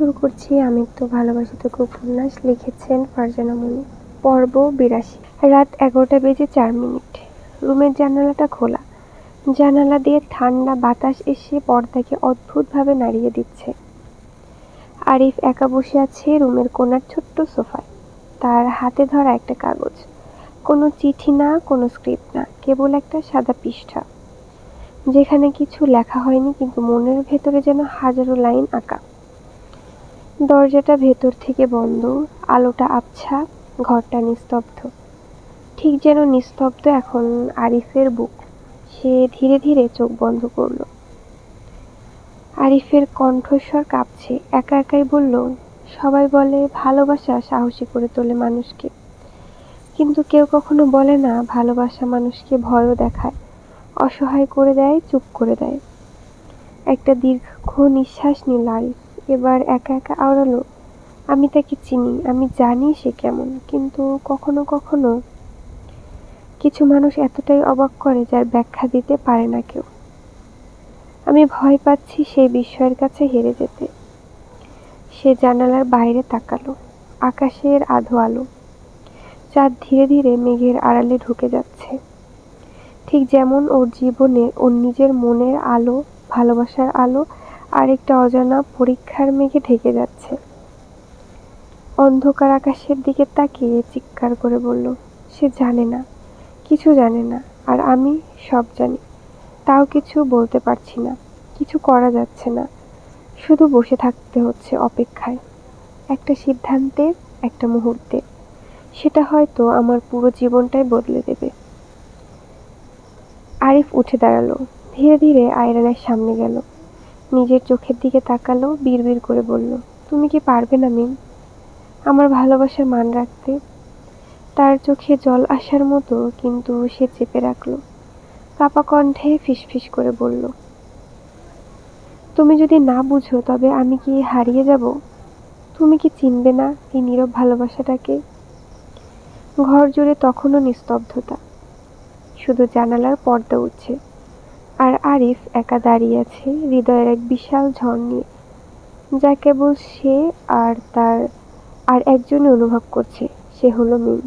শুরু করছি আমৃত্যু ভালোবাসিত উপন্যাস। লিখেছেন ফারজানা মুনি। পর্ব ৮২। রাত ১১টা বেজে ৪ মিনিট। রুমের জানালাটা খোলা। জানালা দিয়ে ঠান্ডা বাতাস এসে পর্দাকে অদ্ভুতভাবে নাড়িয়ে দিচ্ছে। আরিফ একা বসে আছে রুমের কোণার ছোট্ট সোফায়। তার হাতে ধরা একটা কাগজ। কোনো চিঠি না, কোনো স্ক্রিপ্ট না, কেবল একটা সাদা পৃষ্ঠা, যেখানে কিছু লেখা হয়নি, কিন্তু মনের ভেতরে যেন হাজারো লাইন আঁকা। দরজাটা ভেতর থেকে বন্ধ, আলোটা আবছা, ঘরটা নিস্তব্ধ। ঠিক যেন নিস্তব্ধ এখন আরিফের বুক। সে ধীরে ধীরে চোখ বন্ধ করল। আরিফের কণ্ঠস্বর কাঁপছে। একা একাই বলল, সবাই বলে ভালোবাসা সাহসী করে তোলে মানুষকে, কিন্তু কেউ কখনো বলে না ভালোবাসা মানুষকে ভয়ও দেখায়, অসহায় করে দেয়, চুপ করে দেয়। একটা দীর্ঘ নিঃশ্বাস নিল আরিফ। এবার একা একা আওড়ালো, আমি তাকে চিনি, আমি জানি সে কেমন, কিন্তু কখনো কখনো কিছু মানুষ এতটাই অবাক করে যার ব্যাখ্যা দিতে পারে না কেউ। আমি ভয় পাচ্ছি সেই বিস্ময়ের কাছে হেরে যেতে। সে জানালার বাইরে তাকালো। আকাশের আধো আলো, চাঁদ ধীরে ধীরে মেঘের আড়ালে ঢুকে যাচ্ছে। ঠিক যেমন ওর জীবনে ওর নিজের মনের আলো, ভালোবাসার আলো আর একটা অজানা পরীক্ষার মেঘে ঢেকে যাচ্ছে। অন্ধকার আকাশের দিকে তাকিয়ে চিৎকার করে বলল, সে জানে না, কিছু জানে না, আর আমি সব জানি। তাও কিছু বলতে পারছি না, কিছু করা যাচ্ছে না, শুধু বসে থাকতে হচ্ছে অপেক্ষায়, একটা সিদ্ধান্তের, একটা মুহূর্তে। সেটা হয়তো আমার পুরো জীবনটাই বদলে দেবে। আরিফ উঠে দাঁড়ালো, ধীরে ধীরে আয়নার সামনে গেল, নিজের চোখের দিকে তাকালো, বিড়বিড় করে বলল, তুমি কি পারবে না মিম, আমার ভালোবাসার মান রাখতে? তার চোখে জল আসার মতো, কিন্তু সে চেপে রাখল। কাঁপা কণ্ঠে ফিসফিস করে বলল, তুমি যদি না বুঝো তবে আমি কি হারিয়ে যাব? তুমি কি চিনবে না এই নীরব ভালোবাসাটাকে? ঘর জুড়ে তখনও নিস্তব্ধতা, শুধু জানালার পর্দা উঠছে, আর আরিফ একা দাঁড়িয়ে আছে হৃদয়ের এক বিশাল ঝড় নিয়ে, যা কেবল সে আর একজনই অনুভব করছে, সে হলো মিম।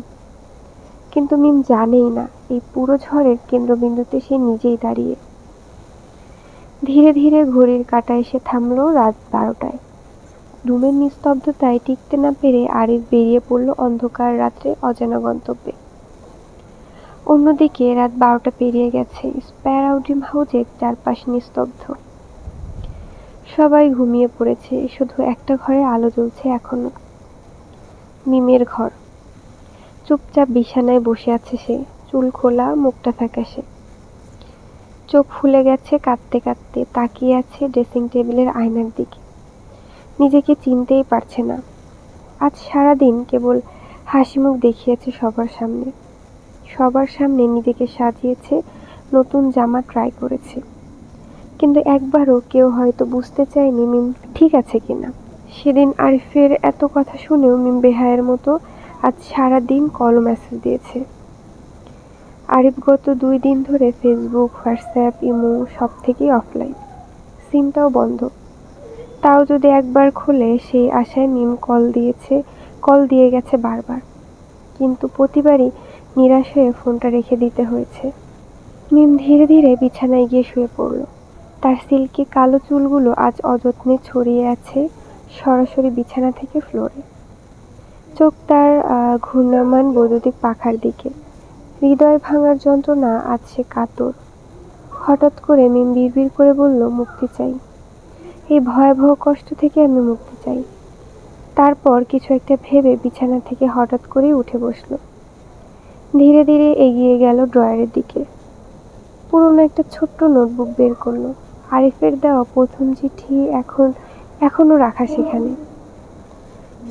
কিন্তু মিম জানেই না এই পুরো ঝড়ের কেন্দ্রবিন্দুতে সে নিজেই দাঁড়িয়ে। ধীরে ধীরে ঘড়ির কাঁটা এসে থামল রাত ১২টায়। রুমের নিস্তব্ধতায় টিকতে না পেরে আরিফ বেরিয়ে পড়ল অন্ধকার রাত্রে অজানা গন্তব্যে। অন্যদিকে রাত ১২টা পেরিয়ে গেছে। স্প্যারাউ ড্রিম হাউসের চারপাশ নিস্তব্ধ। সবাই ঘুমিয়ে পড়েছে, শুধু একটা ঘরে আলো জ্বলছে এখনো। মিমের ঘর। চুপচাপ বিছানায় বসে আছে সে, চুল খোলা, মুখটা ফ্যাকাশে, চোখ ফুলে গেছে কাঁদতে কাঁদতে, তাকিয়ে আছে ড্রেসিং টেবিলের আয়নার দিকে। নিজেকে চিনতেই পারছে না। আজ সারাদিন কেবল হাসিমুখ দেখিয়েছে সবার সামনে, সবার সামনে নিজেকে সাজিয়েছে, নতুন জামা ট্রাই করেছে, কিন্তু একবারও কেউ হয়তো বুঝতে চায়নি মিম ঠিক আছে কিনা। সেদিন আরিফের এত কথা শুনেও মিম বেহায়ের মতো আজ সারাদিন কল মেসেজ দিয়েছে। আরিফ গত ২ দিন ধরে ফেসবুক, হোয়াটসঅ্যাপ, ইমো সব থেকেই অফলাইন, সিমটাও বন্ধ। তাও যদি একবার খোলে, সেই আশায় মিম কল দিয়ে গেছে বারবার, কিন্তু প্রতিবারই নিরাশ হয়ে ফোনটা রেখে দিতে হয়েছে। মিম ধীরে ধীরে বিছানায় গিয়ে শুয়ে পড়ল। তার সিল্কি কালো চুলগুলো আজ অযত্নে ছড়িয়ে আছে সরাসরি বিছানা থেকে ফ্লোরে। চোখ তার ঘূর্ণায়মান বৈদ্যুতিক পাখার দিকে। হৃদয় ভাঙার যন্ত্রণা আজ সে কাতর। হঠাৎ করে মিম বিড়বিড় করে বলল, মুক্তি চাই, এই ভয়াবহ কষ্ট থেকে আমি মুক্তি চাই। তারপর কিছু একটা ভেবে বিছানা থেকে হঠাৎ করেই উঠে বসল। ধীরে ধীরে এগিয়ে গেল ড্রয়ারের দিকে। পুরনো একটা ছোট্ট নোটবুক বের করলো। আরিফের দেওয়া প্রথম চিঠি এখনো রাখা সেখানে।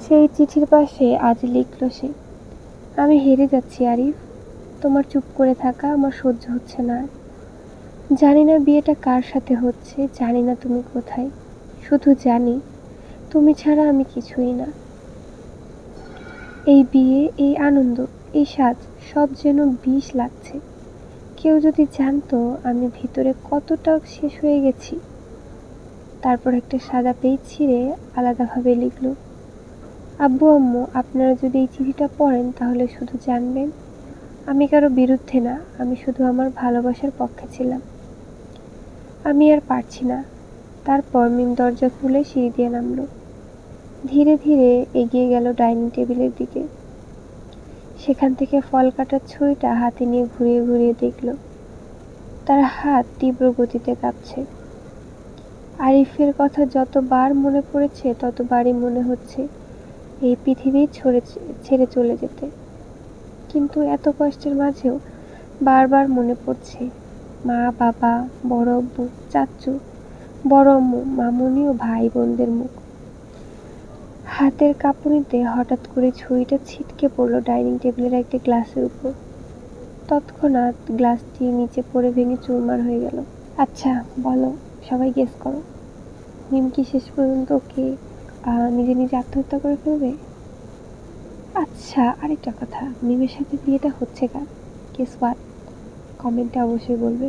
সেই চিঠির পাশে আজ লিখল সে, আমি হেরে যাচ্ছি আরিফ, তোমার চুপ করে থাকা আমার সহ্য হচ্ছে না। জানি না বিয়েটা কার সাথে হচ্ছে, জানি না তুমি কোথায়, শুধু জানি তুমি ছাড়া আমি কিছুই না। এই বিয়ে, এই আনন্দ, এই সাজ, সব যেন বিষ লাগছে। কেউ যদি জানতো আমি ভিতরে কতটা শেষ হয়ে গেছি। তারপর একটা সাদা পেজ ছিঁড়ে আলাদাভাবে লিখল, আব্বু আম্মু, আপনারা যদি এই চিঠিটা পড়েন তাহলে শুধু জানবেন আমি কারো বিরুদ্ধে না, আমি শুধু আমার ভালোবাসার পক্ষে ছিলাম। আমি আর পারছি না। তারপর মিম দরজা খুলে সিঁড়ি দিয়ে নামলো। ধীরে ধীরে এগিয়ে গেল ডাইনিং টেবিলের দিকে। সেখান থেকে ফল কাটার ছুরিটা হাতে নিয়ে ঘুরিয়ে ঘুরিয়ে দেখল। তার হাত তীব্র গতিতে কাঁপছে। আরিফের কথা যতবার মনে পড়েছে ততবারই মনে হচ্ছে এই পৃথিবী ছেড়ে চলে যেতে। কিন্তু এত কষ্টের মাঝেও বারবার মনে পড়ছে মা, বাবা, বড় আব্বু, চাচ্চু, বড় আম্মু, মামুনি ও ভাই বোনদের মুখ। হাতের কাঁপুনিতে হঠাৎ করে ছুরিটা ছিটকে পড়ল ডাইনিং টেবিলের একটা গ্লাসের উপর। তৎক্ষণাৎ গ্লাসটি নিচে পড়ে ভেঙে চুরমার হয়ে গেল। আচ্ছা বলো, সবাই গেস করো, মিম কি শেষ পর্যন্ত ওকে নিজে নিজে আত্মহত্যা করে ফেলবে? আচ্ছা, আরেকটা কথা, মিমের সাথে বিয়েটা হচ্ছে কার? Guess what? কমেন্টে অবশ্যই বলবে।